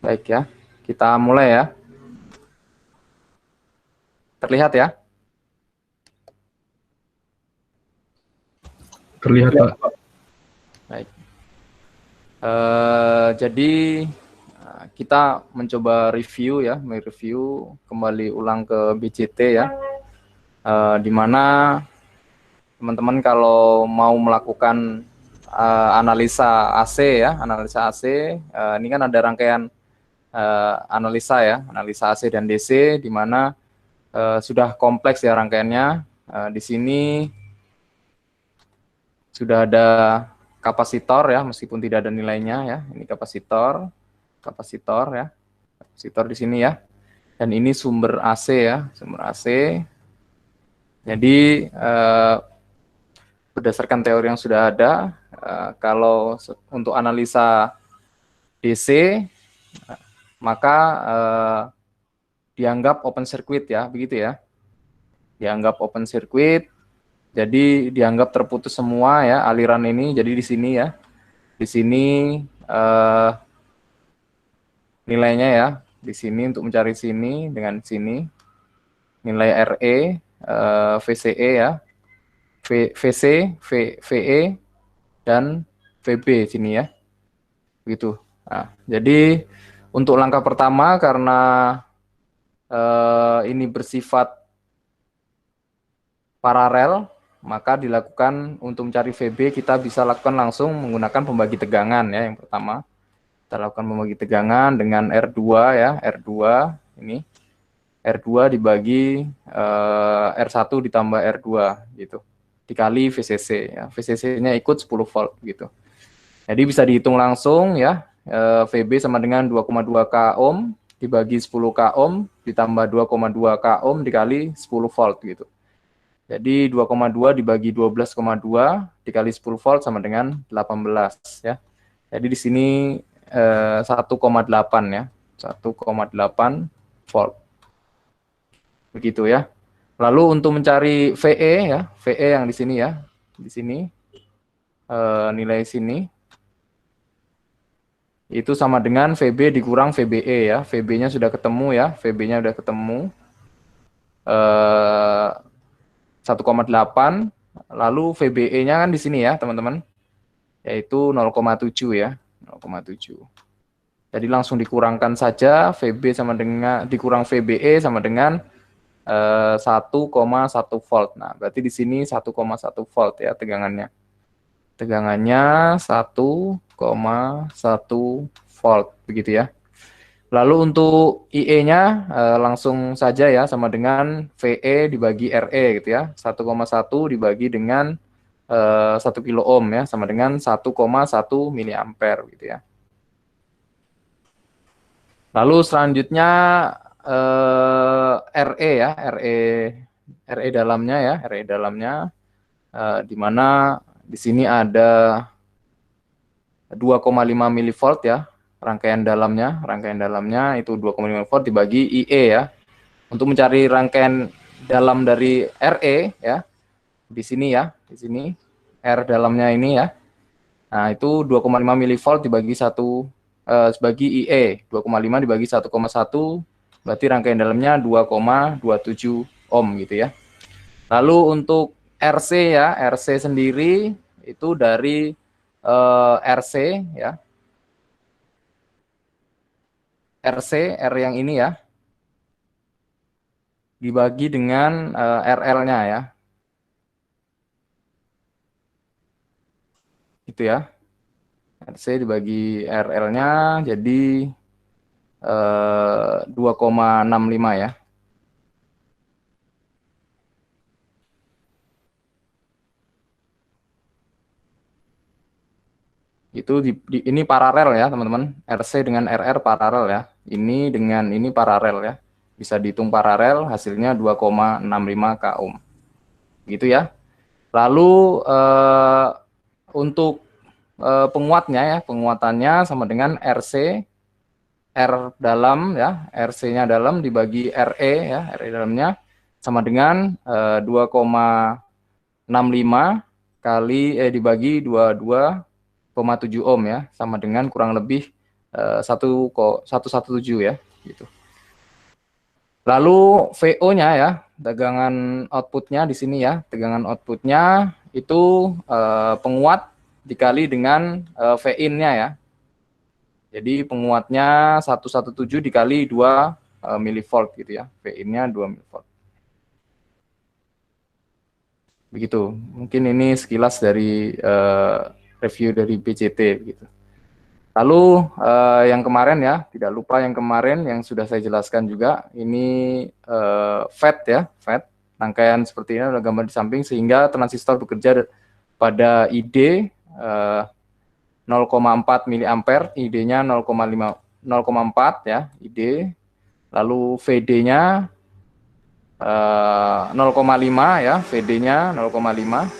Baik ya, kita mulai ya. Terlihat ya? Terlihat, Pak. Baik. Jadi kita mencoba review ya, mereview kembali ulang ke BJT ya. Di mana teman-teman kalau mau melakukan analisa AC ya, analisa AC, ini kan ada rangkaian analisa ya, analisa AC dan DC, di mana sudah kompleks ya rangkaiannya. Di sini sudah ada kapasitor ya, meskipun tidak ada nilainya ya. Ini kapasitor ya, kapasitor di sini ya. Dan ini sumber AC ya, sumber AC. Jadi berdasarkan teori yang sudah ada, kalau untuk analisa DC maka dianggap open circuit ya, begitu ya. Dianggap open circuit, jadi dianggap terputus semua ya aliran ini. Jadi di sini ya, di sini nilainya ya, di sini untuk mencari sini dengan sini nilai RE, VCE ya, VC, VE dan VB sini ya, begitu. Nah, jadi untuk langkah pertama karena ini bersifat paralel, maka dilakukan untuk mencari VB kita bisa lakukan langsung menggunakan pembagi tegangan ya. Yang pertama kita lakukan pembagi tegangan dengan R2 ya, R2 ini R2 dibagi R1 ditambah R2 gitu, dikali VCC ya. VCC-nya ikut 10 volt gitu. Jadi bisa dihitung langsung ya, VB sama dengan 2,2 K ohm dibagi 10 K ohm ditambah 2,2 K ohm dikali 10 volt gitu. Jadi 2,2 dibagi 12,2 dikali 10 volt sama dengan 18 ya. Jadi di sini 1,8 ya, 1,8 volt. Begitu ya. Lalu untuk mencari VE ya, VE yang di sini ya, di sini nilai sini itu sama dengan VB dikurang VBE ya. VB-nya sudah ketemu ya, VB-nya sudah ketemu 1,8. Lalu VBE-nya kan di sini ya, teman-teman. Yaitu 0,7 ya, 0,7. Jadi langsung dikurangkan saja VB sama dengan dikurang VBE sama dengan 1,1 volt. Nah, berarti di sini 1,1 volt ya tegangannya. Tegangannya 1,1 volt begitu ya. Lalu untuk IE-nya langsung saja ya sama dengan VE dibagi RE gitu ya. 1,1 dibagi dengan 1 kilo ohm ya sama dengan 1,1 miliampere gitu ya. Lalu selanjutnya RE ya, RE dalamnya ya, RE dalamnya di mana di sini ada 2,5 milivolt ya, rangkaian dalamnya itu 2,5 volt dibagi IE ya. Untuk mencari rangkaian dalam dari RE ya, di sini ya, di sini R dalamnya ini ya. Nah, itu 2,5 milivolt dibagi 1 sebagai IE, 2,5 dibagi 1,1 berarti rangkaian dalamnya 2,27 ohm gitu ya. Lalu untuk RC ya, RC sendiri itu dari RC ya. RC, R yang ini ya, dibagi dengan RL-nya ya. Gitu ya. RC dibagi RL-nya jadi 2,65 ya. Itu ini paralel ya teman-teman, RC dengan RR paralel ya, ini dengan ini paralel ya, bisa dihitung paralel hasilnya 2,65 K ohm gitu ya. Lalu untuk penguatnya ya, penguatannya sama dengan RC R dalam ya, RC-nya dalam dibagi RE ya, RE dalamnya sama dengan 2,65 kali dibagi 22,7 ohm ya, sama dengan kurang lebih 117 ya, gitu. Lalu VO-nya ya, tegangan outputnya di sini ya, tegangan outputnya itu penguat dikali dengan V-in-nya ya. Jadi penguatnya 117 dikali 2 milivolt gitu ya, V-in-nya 2 milivolt. Begitu, mungkin ini sekilas dari review dari BCT begitu. Lalu yang kemarin ya, tidak lupa yang kemarin yang sudah saya jelaskan juga, ini FET ya, FET, rangkaian seperti ini ada gambar di samping, sehingga transistor bekerja pada ID 0,4 miliampere, ID-nya 0,4 ya, ID, lalu VD-nya 0,5 ya, VD-nya 0,5,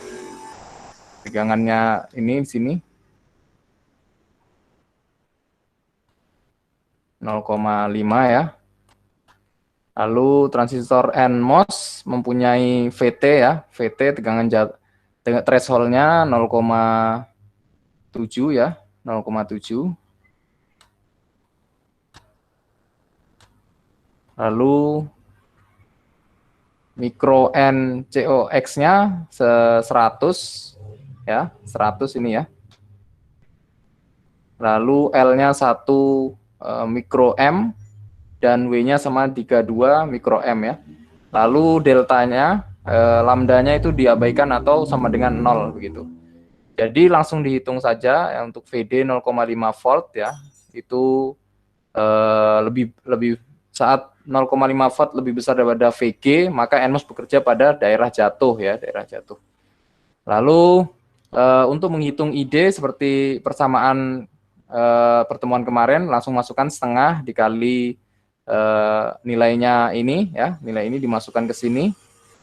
tegangannya ini di sini 0,5 ya. Lalu transistor NMOS mempunyai VT ya, VT tegangan threshold-nya 0,7 ya, 0,7. Lalu mikro NCOX-nya 100 ya, 100 ini ya. Lalu L-nya 1 mikro M dan W-nya sama 32 mikro M ya. Lalu deltanya, lambdanya itu diabaikan atau sama dengan 0 begitu. Jadi langsung dihitung saja ya, untuk VD 0,5 volt ya, itu lebih saat 0,5 volt lebih besar daripada VG, maka NMOS bekerja pada daerah jatuh ya, daerah jatuh. Lalu untuk menghitung ID seperti persamaan pertemuan kemarin, langsung masukkan setengah dikali nilainya ini ya, nilai ini dimasukkan ke sini,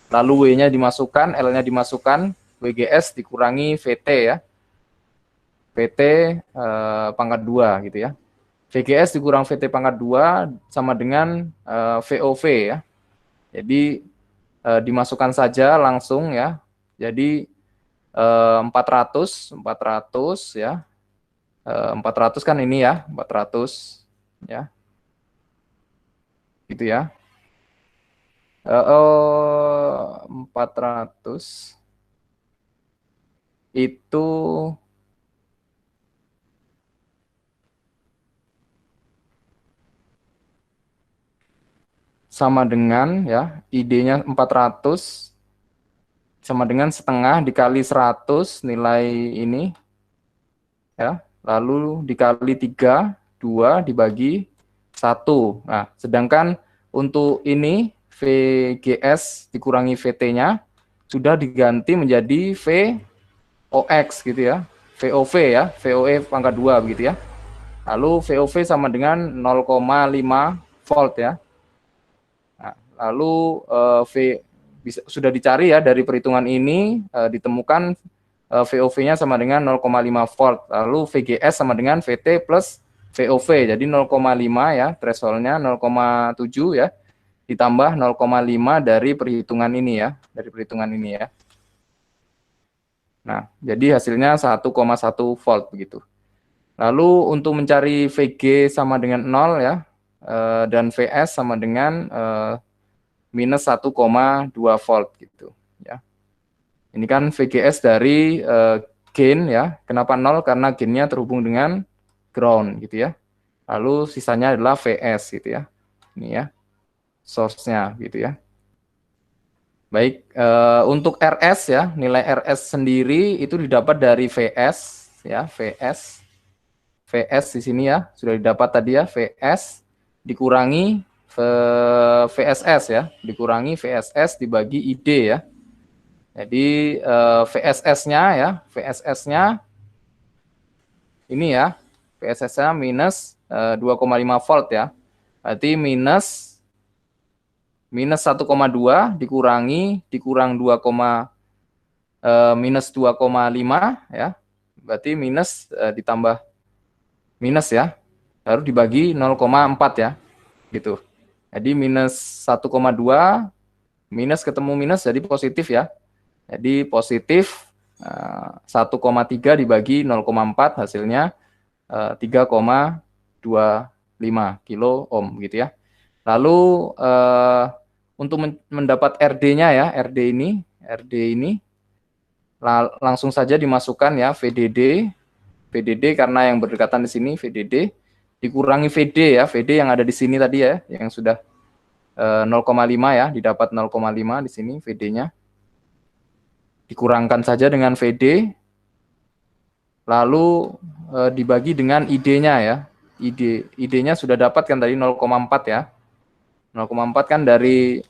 lalu W-nya dimasukkan, L-nya dimasukkan, WGS dikurangi VT ya, VT pangkat 2 gitu ya. VGS dikurang VT pangkat 2 sama dengan VOV ya. Jadi dimasukkan saja langsung ya. Jadi 400 ya. 400 kan ini ya, 400 ya. Gitu ya. 400 itu sama dengan ya, ID-nya 400 sama dengan setengah dikali 100 nilai ini ya, lalu dikali 3, 2 dibagi 1. Nah, sedangkan untuk ini VGS dikurangi VT-nya sudah diganti menjadi VOX gitu ya, VOV ya, VOE pangkat 2 begitu ya. Lalu VOV sama dengan 0,5 volt ya. Nah, lalu sudah dicari ya dari perhitungan ini, ditemukan VOV-nya sama dengan 0,5 volt. Lalu VGS sama dengan VT plus VOV. Jadi 0,5 ya, threshold-nya 0,7 ya, ditambah 0,5 dari perhitungan ini ya, dari perhitungan ini ya. Nah, jadi hasilnya 1,1 volt begitu. Lalu untuk mencari VG sama dengan 0 ya, dan VS sama dengan minus 1,2 volt gitu ya. Ini kan VGS dari gain ya. Kenapa 0? Karena gainnya terhubung dengan ground gitu ya. Lalu sisanya adalah VS gitu ya. Ini ya, source-nya gitu ya. Baik, untuk RS ya, nilai RS sendiri itu didapat dari VS ya, VS di sini ya, sudah didapat tadi ya, VS dikurangi VSS ya, dikurangi VSS dibagi ID ya. Jadi VSS-nya ya, VSS-nya ini ya, VSS-nya minus 2,5 volt ya. Berarti minus 1,2 dikurang 2, minus 2,5 ya. Berarti minus ditambah minus ya. Baru dibagi 0,4 ya. Gitu. Jadi minus 1,2 minus ketemu minus jadi positif ya. Jadi positif 1,3 dibagi 0,4 hasilnya 3,2 kilo ohm gitu ya. Lalu untuk mendapat RD-nya ya, RD ini langsung saja dimasukkan ya VDD karena yang berdekatan di sini VDD dikurangi VD ya, VD yang ada di sini tadi ya, yang sudah 0,5 ya, didapat 0,5 di sini VD-nya. Dikurangkan saja dengan VD, lalu dibagi dengan ID-nya ya. ID-nya sudah dapat kan tadi 0,4 ya. 0,4 kan dari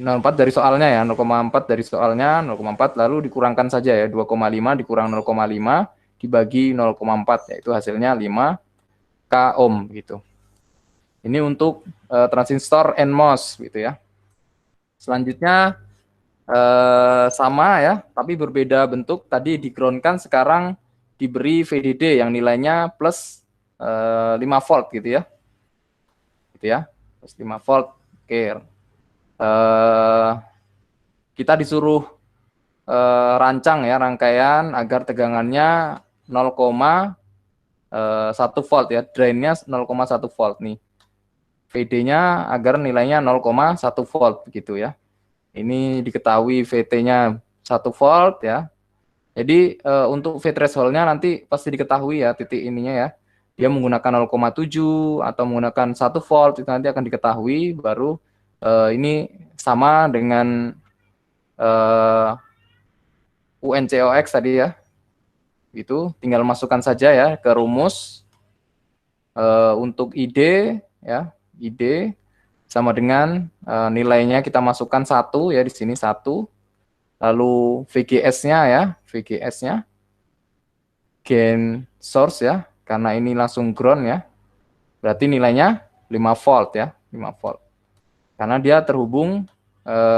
0,4 dari soalnya ya, 0,4 dari soalnya, 0,4 lalu dikurangkan saja ya, 2,5 dikurang 0,5 dibagi 0,4 yaitu hasilnya 5 k ohm gitu. Ini untuk transistor NMOS gitu ya. Selanjutnya sama ya, tapi berbeda bentuk. Tadi di-ground-kan, sekarang diberi VDD yang nilainya plus 5 volt gitu ya. Gitu ya. Plus 5 volt. Oke. Kita disuruh rancang ya, rangkaian agar tegangannya 0,1 volt ya, drainnya 0,1 volt nih. VD-nya agar nilainya 0,1 volt gitu ya. Ini diketahui VT-nya 1 volt ya. Jadi untuk V threshold-nya nanti pasti diketahui ya, titik ininya ya. Dia menggunakan 0,7 atau menggunakan 1 volt itu nanti akan diketahui, baru ini sama dengan UNCOX tadi ya. Itu tinggal masukkan saja ya ke rumus. Untuk ID ya, ID sama dengan nilainya kita masukkan 1 ya, di sini 1. Lalu VGS-nya ya, VGS-nya gain source ya, karena ini langsung ground ya. Berarti nilainya 5 volt ya, 5 volt. Karena dia terhubung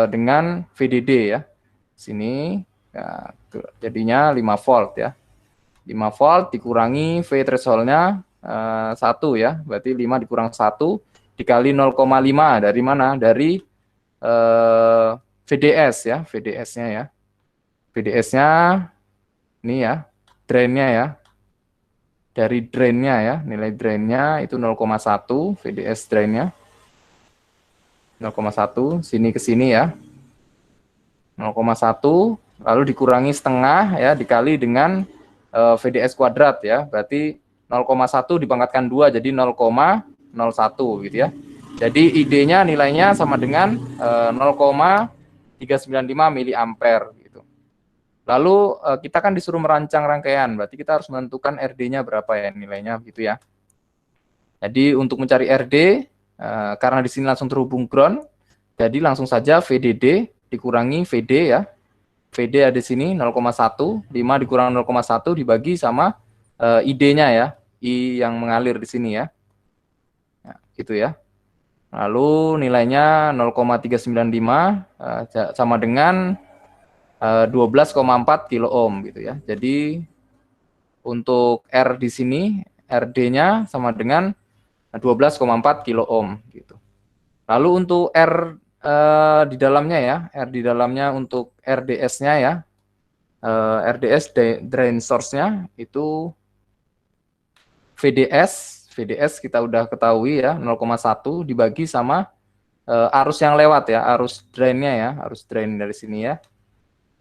dengan VDD ya. Sini ya, jadinya 5 volt ya. 5 volt dikurangi V threshold-nya 1 ya. Berarti 5 dikurang 1 dikali 0,5 dari mana? Dari VDS ya, VDS-nya ya. VDS-nya ini ya, drain-nya ya. Dari drain-nya ya, nilai drain-nya itu 0,1, VDS drain-nya 0,1, sini ke sini ya. 0,1 lalu dikurangi setengah ya, dikali dengan VDS kuadrat ya. Berarti 0,1 dipangkatkan 2 jadi 0,01 gitu ya. Jadi ID-nya nilainya sama dengan 0,395 miliampere gitu. Lalu kita kan disuruh merancang rangkaian, berarti kita harus menentukan RD-nya berapa ya nilainya gitu ya. Jadi untuk mencari RD, karena di sini langsung terhubung ground, jadi langsung saja VDD dikurangi VD ya. VD ada di sini 0,1, 5 dikurang 0,1 dibagi sama ID-nya ya, I yang mengalir di sini ya. Nah, gitu ya. Lalu nilainya 0,395 sama dengan 12,4 kilo ohm gitu ya. Jadi untuk R di sini RD-nya sama dengan 12,4 kilo ohm gitu. Lalu untuk R di dalamnya ya, R di dalamnya untuk RDS-nya ya. RDS drain source-nya itu VDS kita udah ketahui ya, 0,1 dibagi sama arus yang lewat ya, arus drainnya ya, arus drain dari sini ya.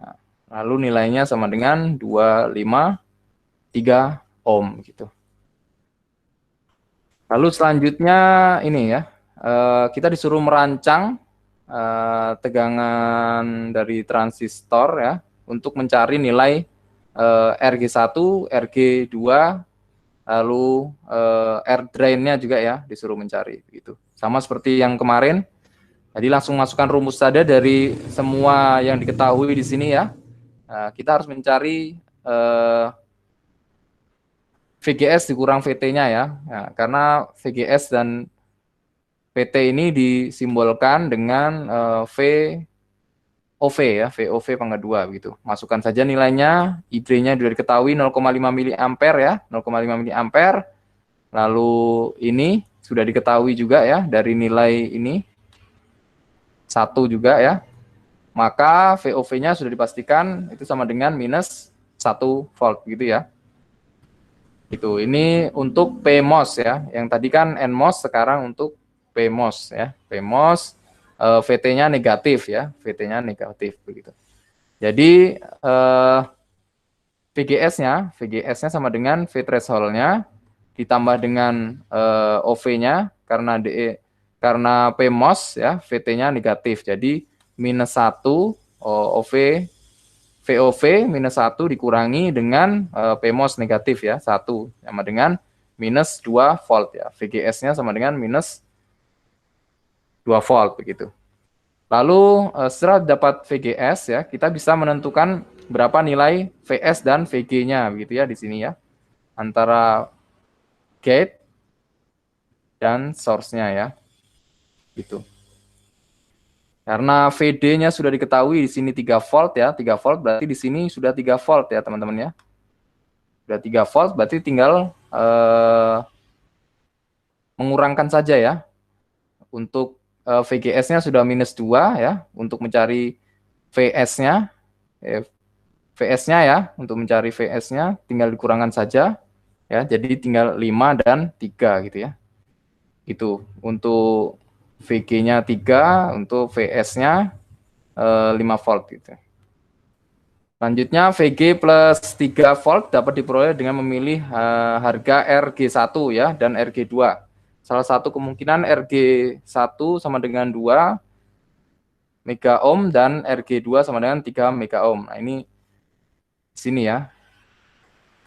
Nah, lalu nilainya sama dengan 253 ohm gitu. Lalu selanjutnya ini ya, kita disuruh merancang tegangan dari transistor ya, untuk mencari nilai RG1, RG2, lalu R drain-nya juga ya, disuruh mencari gitu. Sama seperti yang kemarin. Jadi langsung masukkan rumus saja dari semua yang diketahui di sini ya. Kita harus mencari VGS dikurang VT-nya ya. Nah, karena VGS dan VT ini disimbolkan dengan VOV ya, VOV pangkat 2 gitu. Masukkan saja nilainya, ID-nya sudah diketahui 0,5 miliampere ya, 0,5 miliampere. Lalu ini sudah diketahui juga ya dari nilai ini 1 juga ya. Maka VOV-nya sudah dipastikan itu sama dengan minus 1 volt gitu ya. Itu ini untuk PMOS ya. Yang tadi kan NMOS, sekarang untuk PMOS ya. PMOS VT-nya negatif ya, VT-nya negatif begitu. Jadi VGS-nya sama dengan V threshold-nya ditambah dengan OV-nya karena PMOS ya, VT-nya negatif. Jadi -1 OV VOV -1 dikurangi dengan PMOS negatif ya, 1 sama dengan -2 volt ya. VGS-nya sama dengan -2 volt begitu. Lalu setelah dapat VGS ya, kita bisa menentukan berapa nilai VS dan VG-nya begitu ya di sini ya. Antara gate dan source-nya ya. Gitu. Karena VD-nya sudah diketahui di sini 3 volt ya, 3 volt berarti di sini sudah 3 volt ya, teman-teman ya. Sudah 3 volt berarti tinggal mengurangkan saja ya. Untuk VGS-nya sudah -2 ya, untuk mencari VS-nya ya, untuk mencari VS-nya tinggal dikurangkan saja ya. Jadi tinggal 5 dan 3 gitu ya. Itu untuk VG-nya 3, untuk VS-nya 5 volt gitu. Selanjutnya VG plus 3 volt dapat diperoleh dengan memilih harga RG1 ya dan RG2. Salah satu kemungkinan RG1 sama dengan 2 mega ohm dan RG2 sama dengan 3 mega ohm. Nah, ini sini ya.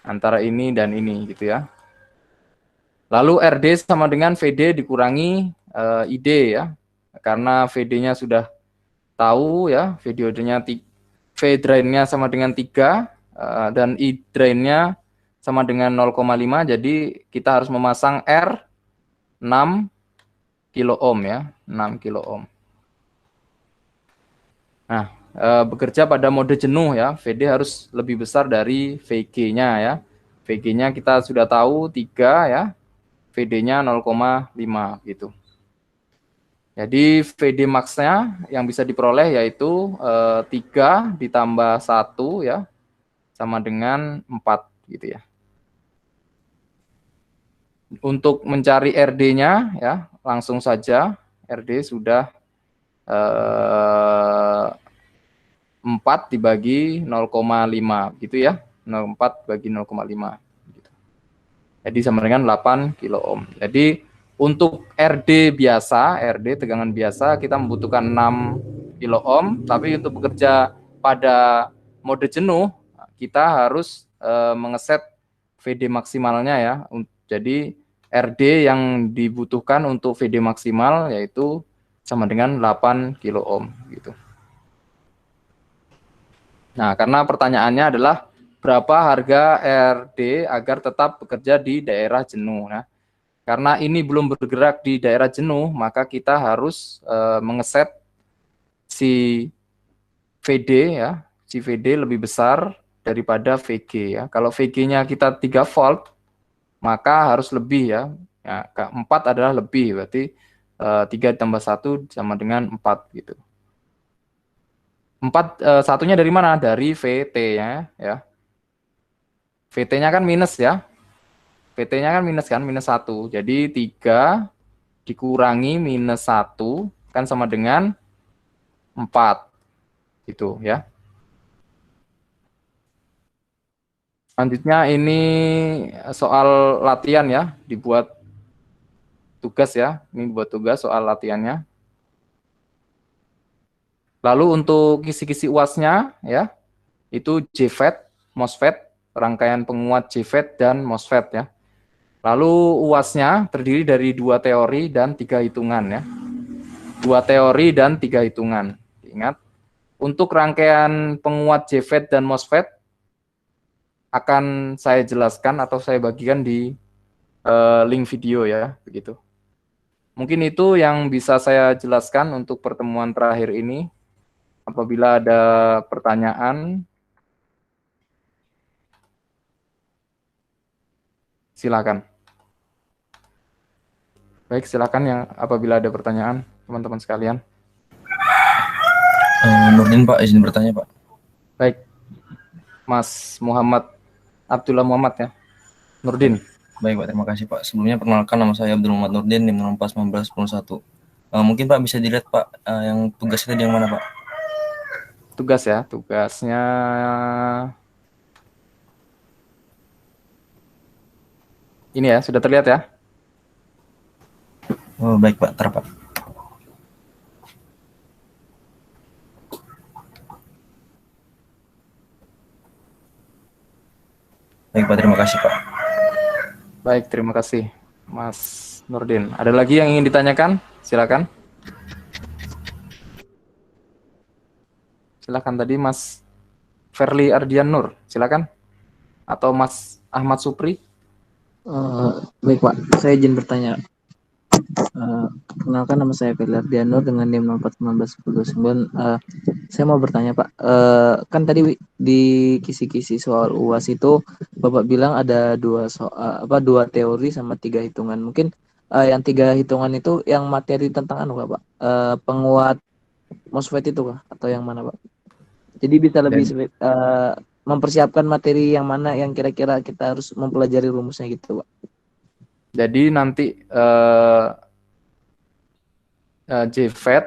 Antara ini dan ini gitu ya. Lalu RD sama dengan VD dikurangi ID ya. Karena VD-nya sudah tahu ya, V drain-nya sama dengan 3 dan I drain-nya sama dengan 0,5, jadi kita harus memasang R 6 kilo ohm ya, 6 kilo ohm. Nah, bekerja pada mode jenuh ya, VD harus lebih besar dari VG-nya ya. VG-nya kita sudah tahu 3 ya, VD-nya 0,5 gitu. Jadi VD max-nya yang bisa diperoleh yaitu 3 ditambah 1 ya, sama dengan 4 gitu ya. Untuk mencari RD-nya ya, langsung saja RD sudah 4 dibagi 0,5 gitu ya. 0,4 bagi 0,5 gitu. Jadi sama dengan 8 kilo ohm. Jadi untuk RD biasa, RD tegangan biasa kita membutuhkan 6 kilo ohm, tapi untuk bekerja pada mode jenuh kita harus mengeset VD maksimalnya ya. Jadi RD yang dibutuhkan untuk VD maksimal yaitu sama dengan 8 kilo ohm gitu. Nah, karena pertanyaannya adalah berapa harga RD agar tetap bekerja di daerah jenuh. Nah, karena ini belum bergerak di daerah jenuh, maka kita harus mengeset si VD ya, si VD lebih besar daripada VG ya. Kalau VG-nya kita 3 volt, maka harus lebih ya. Ya, 4 adalah lebih, berarti 3 tambah 1 sama dengan 4 gitu. 4 satunya dari mana? Dari VT-nya ya. VT-nya kan minus ya. VT-nya kan minus kan, -1. Jadi 3 dikurangi -1 kan sama dengan 4. Gitu ya. Selanjutnya ini soal latihan ya, dibuat tugas ya. Ini buat tugas soal latihannya. Lalu untuk kisi-kisi UAS-nya ya, itu JFET, MOSFET, rangkaian penguat JFET dan MOSFET ya. Lalu UAS-nya terdiri dari 2 teori dan 3 hitungan ya. 2 teori dan 3 hitungan. Ingat, untuk rangkaian penguat JFET dan MOSFET akan saya jelaskan atau saya bagikan di link video ya, begitu. Mungkin itu yang bisa saya jelaskan untuk pertemuan terakhir ini. Apabila ada pertanyaan, silakan. Baik, silakan yang apabila ada pertanyaan, teman-teman sekalian. Nurdin Pak, izin bertanya Pak. Baik. Mas Muhammad Abdullah Muhammad ya, Nurdin. Baik Pak, terima kasih Pak. Sebelumnya perkenalkan, nama saya Abdul Muhammad Nurdin, NIM 041910. Mungkin Pak bisa dilihat Pak, yang tugas itu yang mana Pak? Tugas ya, tugasnya ini ya, sudah terlihat ya. Oh baik Pak, Pak. Baik Pak, terima kasih Pak. Baik, terima kasih Mas Nurdin. Ada lagi yang ingin ditanyakan? Silakan. Silakan tadi Mas Ferli Ardian Nur, silakan. Atau Mas Ahmad Supri. Baik Pak, saya izin bertanya. Perkenalkan, nama saya Ferli Ardianur dengan NIM 04191029. Saya mau bertanya Pak, kan tadi di kisi-kisi soal UAS itu Bapak bilang ada dua teori sama 3 hitungan. Mungkin yang 3 hitungan itu yang materi tentang Pak? Penguat MOSFET itu kah? Atau yang mana Pak? Jadi bisa lebih mempersiapkan materi yang mana yang kira-kira kita harus mempelajari rumusnya gitu Pak. Jadi nanti JFET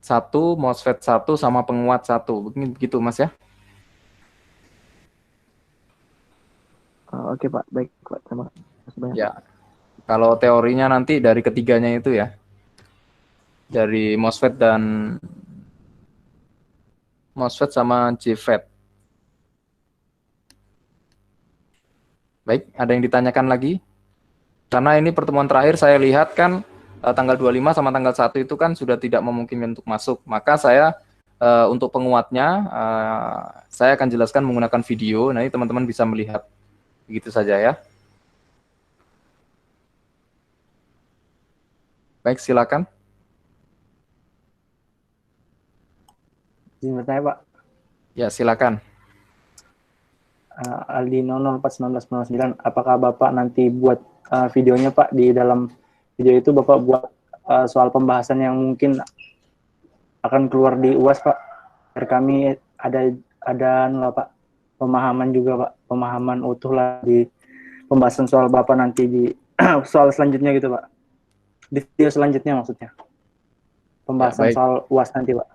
1, MOSFET 1, sama penguat 1. Begitu Mas ya? Oke Pak, baik Pak, terima kasih banyak. Ya, kalau teorinya nanti dari ketiganya itu ya. Dari MOSFET sama JFET. Baik, ada yang ditanyakan lagi? Karena ini pertemuan terakhir saya lihat kan tanggal 25 sama tanggal 1 itu kan sudah tidak memungkinkan untuk masuk. Maka saya untuk penguatnya saya akan jelaskan menggunakan video. Nanti teman-teman bisa melihat. Begitu saja ya. Baik, silakan. Izin bertanya Pak. Ya, silakan. Aldi 004199, apakah Bapak nanti buat videonya Pak, di dalam video itu Bapak buat soal pembahasan yang mungkin akan keluar di UAS Pak, biar kami ada Pak, pemahaman juga Pak, pemahaman utuh lah di pembahasan soal Bapak nanti di soal selanjutnya gitu Pak, di video selanjutnya maksudnya, pembahasan Ya, soal UAS nanti Pak.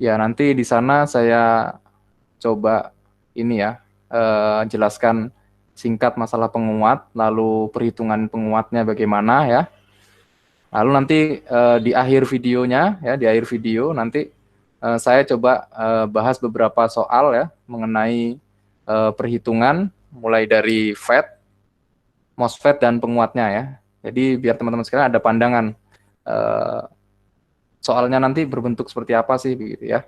Ya, nanti di sana saya coba ini ya, jelaskan singkat masalah penguat, lalu perhitungan penguatnya bagaimana ya. Lalu nanti di akhir videonya ya, di akhir video nanti saya coba bahas beberapa soal ya mengenai perhitungan mulai dari FET, MOSFET dan penguatnya ya. Jadi biar teman-teman sekalian ada pandangan soalnya nanti berbentuk seperti apa sih begitu ya.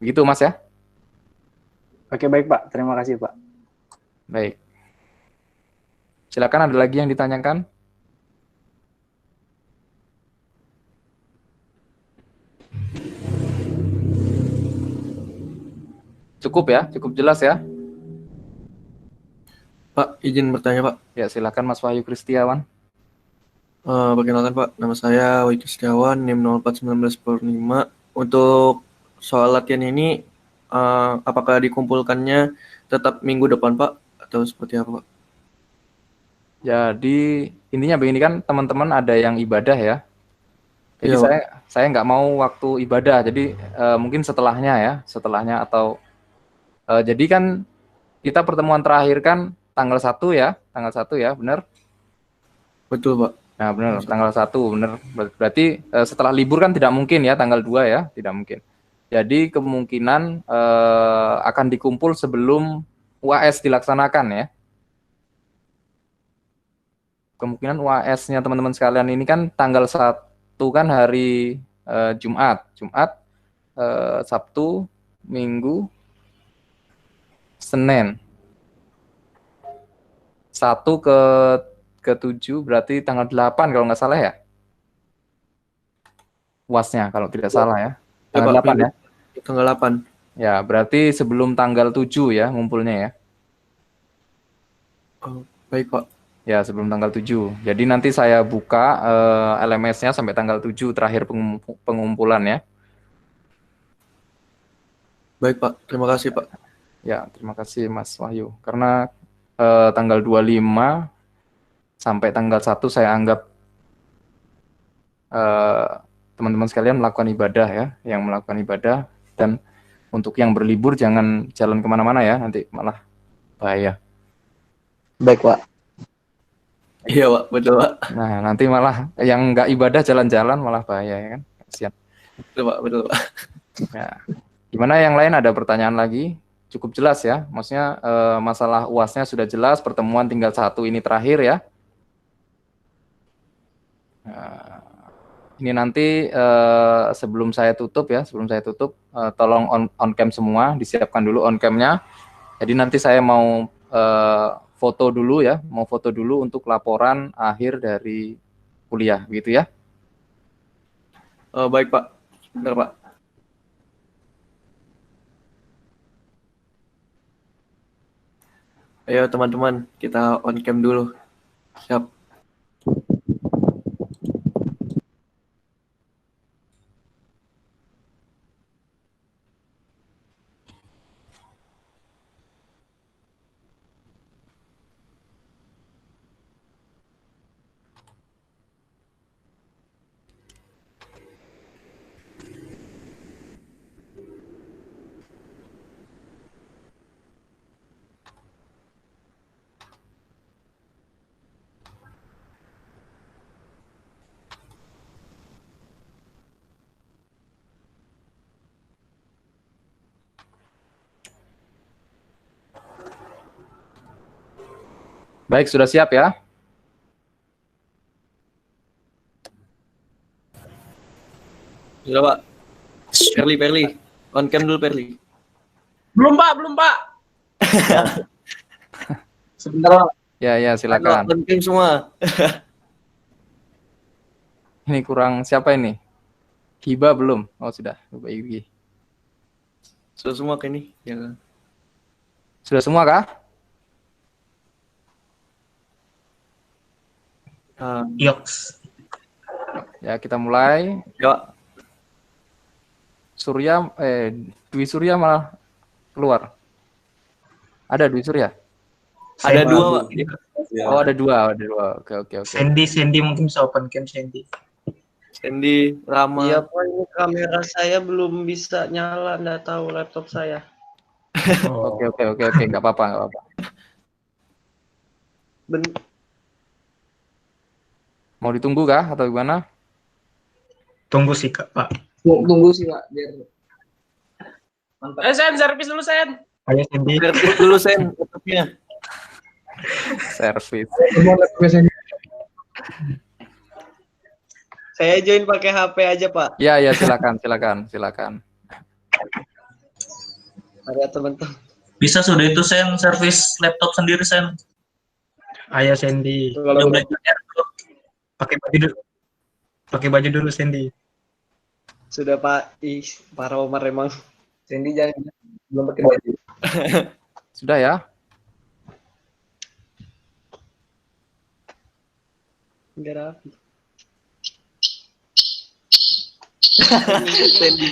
Begitu Mas ya. Oke, baik Pak, terima kasih Pak. Baik. Silakan, ada lagi yang ditanyakan? Cukup ya, cukup jelas ya. Pak, izin bertanya Pak. Ya, silakan Mas Wahyu Kristiawan. Perkenalkan Pak, nama saya Wahyu Kristiawan, NIM 041910. Untuk soal latihan ini, apakah dikumpulkannya tetap minggu depan Pak, atau seperti apa Pak? Jadi intinya begini kan, teman-teman ada yang ibadah ya. Jadi Iya, saya nggak mau waktu ibadah. Jadi mungkin setelahnya ya, setelahnya atau jadi kan kita pertemuan terakhir kan tanggal 1 ya, benar? betul Pak. Nah, benar, tanggal 1 benar. Berarti setelah libur kan tidak mungkin ya, tanggal 2 ya, tidak mungkin. Jadi kemungkinan akan dikumpul sebelum UAS dilaksanakan ya. Kemungkinan UAS-nya teman-teman sekalian ini kan tanggal 1 kan hari Jumat, Sabtu, Minggu, Senin. 1 ke 7 berarti tanggal 8 kalau nggak salah ya. UAS-nya kalau tidak salah ya. Ya Tanggal Pak, 8 minggu ya. tanggal 8. Ya, berarti sebelum tanggal 7 ya ngumpulnya ya. Oh, baik Pak. Ya, sebelum tanggal 7. Jadi nanti saya buka LMS-nya sampai tanggal 7 terakhir pengumpulan ya. Baik Pak, terima kasih Pak. Ya, terima kasih Mas Wahyu. Karena tanggal 25 sampai tanggal 1 saya anggap teman-teman sekalian melakukan ibadah ya, yang melakukan ibadah, dan untuk yang berlibur jangan jalan kemana-mana ya, nanti malah bahaya. Baik, Pak. Iya Pak, betul Pak. Nah, nanti malah yang nggak ibadah jalan-jalan malah bahaya ya kan, kasihan. Betul Pak, betul Pak. Ya. Gimana yang lain, ada pertanyaan lagi? Cukup jelas ya, maksudnya masalah UASnya sudah jelas, pertemuan tinggal 1 ini terakhir ya. Nah, ini nanti sebelum saya tutup ya, tolong on cam semua, disiapkan dulu on camnya. Jadi nanti saya mau foto dulu ya, untuk laporan akhir dari kuliah, gitu ya. Baik Pak, benar Pak. Ayo teman-teman, kita on cam dulu. Siap. Baik, sudah siap ya? Sudah Pak. Perli. On cam dulu Perli. Belum Pak. Sebentar, Pak. Ya, silakan. On cam semua. Ini kurang siapa ini? Hiba belum? Oh, sudah. Coba Yugi. Sudah semua ke ini. Ya. Sudah semua kah? Yoks. Ya, kita mulai. Ya. Dwi Surya malah keluar. Ada Dwi Surya? Ada 2 Pak. Oh, ada dua. Oke. Sandy mungkin bisa open cam Sandy. Sandy, Rama. Iya Pak, ini kamera saya belum bisa nyala, nggak tahu laptop saya. Oke, nggak apa-apa. Mau ditunggu kah atau gimana? Tunggu sih Kak, Pak. Tunggu sih, Pak, biar mantap. Sen, servis dulu Sen. Ayo Sandy. Servis dulu Sen laptopnya. Servis. Saya join pakai HP aja Pak. Ya, silakan. Ada teman-teman. Bisa sudah itu Sen, servis laptop sendiri Sen. Ayo Sandy. Kalau Pakai baju dulu Sandy. sudah Pak, para Omar emang. Sandy jangan belum pakai baju. Sudah ya? Nggak rapi. Sandy.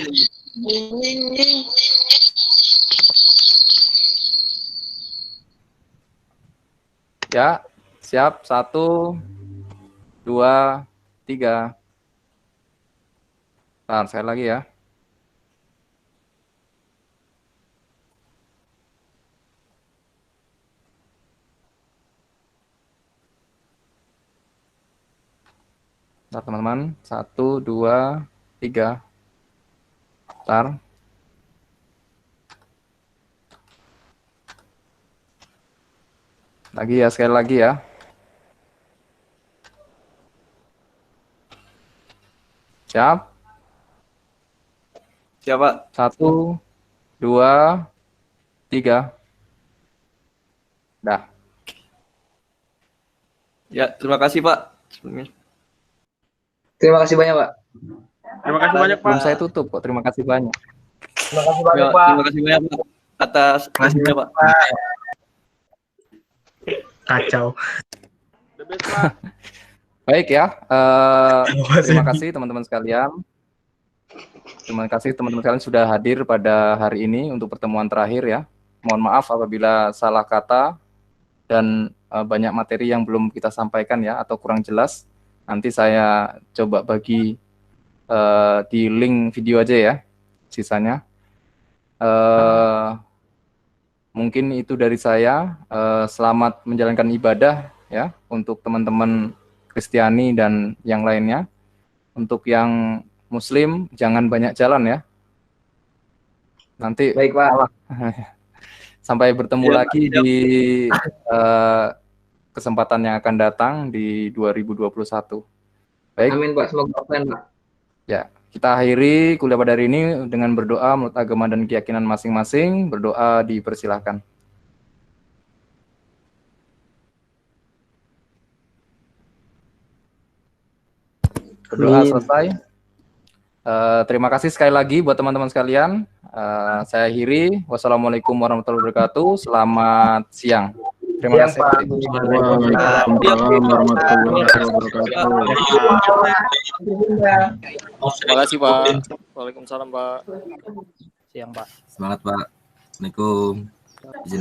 Ya, siap. 1, 2, 3. Bentar, saya lagi ya. Bentar, teman-teman. 1, 2, 3. Bentar. Lagi ya, sekali lagi ya. Siap? Siapa? 1, 2, 3. Dah. Ya, terima kasih Pak. Sebelumnya. Terima kasih banyak, Pak. Terima kasih banyak Pak. Belum saya tutup kok. Terima kasih banyak. Terima kasih Ya, banyak Pak. terima kasih banyak Pak atas kasihnya Pak. Kacau. Baik ya. Terima kasih teman-teman sekalian. Terima kasih teman-teman sekalian sudah hadir pada hari ini untuk pertemuan terakhir ya. Mohon maaf apabila salah kata dan banyak materi yang belum kita sampaikan ya atau kurang jelas. Nanti saya coba bagi di link video aja ya sisanya. Mungkin itu dari saya. Selamat menjalankan ibadah ya untuk teman-teman Kristiani dan yang lainnya. Untuk yang Muslim jangan banyak jalan ya. Nanti Baik, Pak. sampai bertemu lagi di kesempatan yang akan datang di 2021. Baik. Amin, Pak. Semoga offline, Pak. Ya, kita akhiri kuliah pada hari ini dengan berdoa menurut agama dan keyakinan masing-masing. Berdoa dipersilahkan. Berdoa selesai. Terima kasih sekali lagi buat teman-teman sekalian. Saya akhiri. Wassalamualaikum warahmatullahi wabarakatuh. Selamat siang. Terima kasih. Waalaikumsalam warahmatullahi wabarakatuh. Terima kasih Pak. Waalaikumsalam Pak. Siang Pak. Semangat Pak. Assalamualaikum.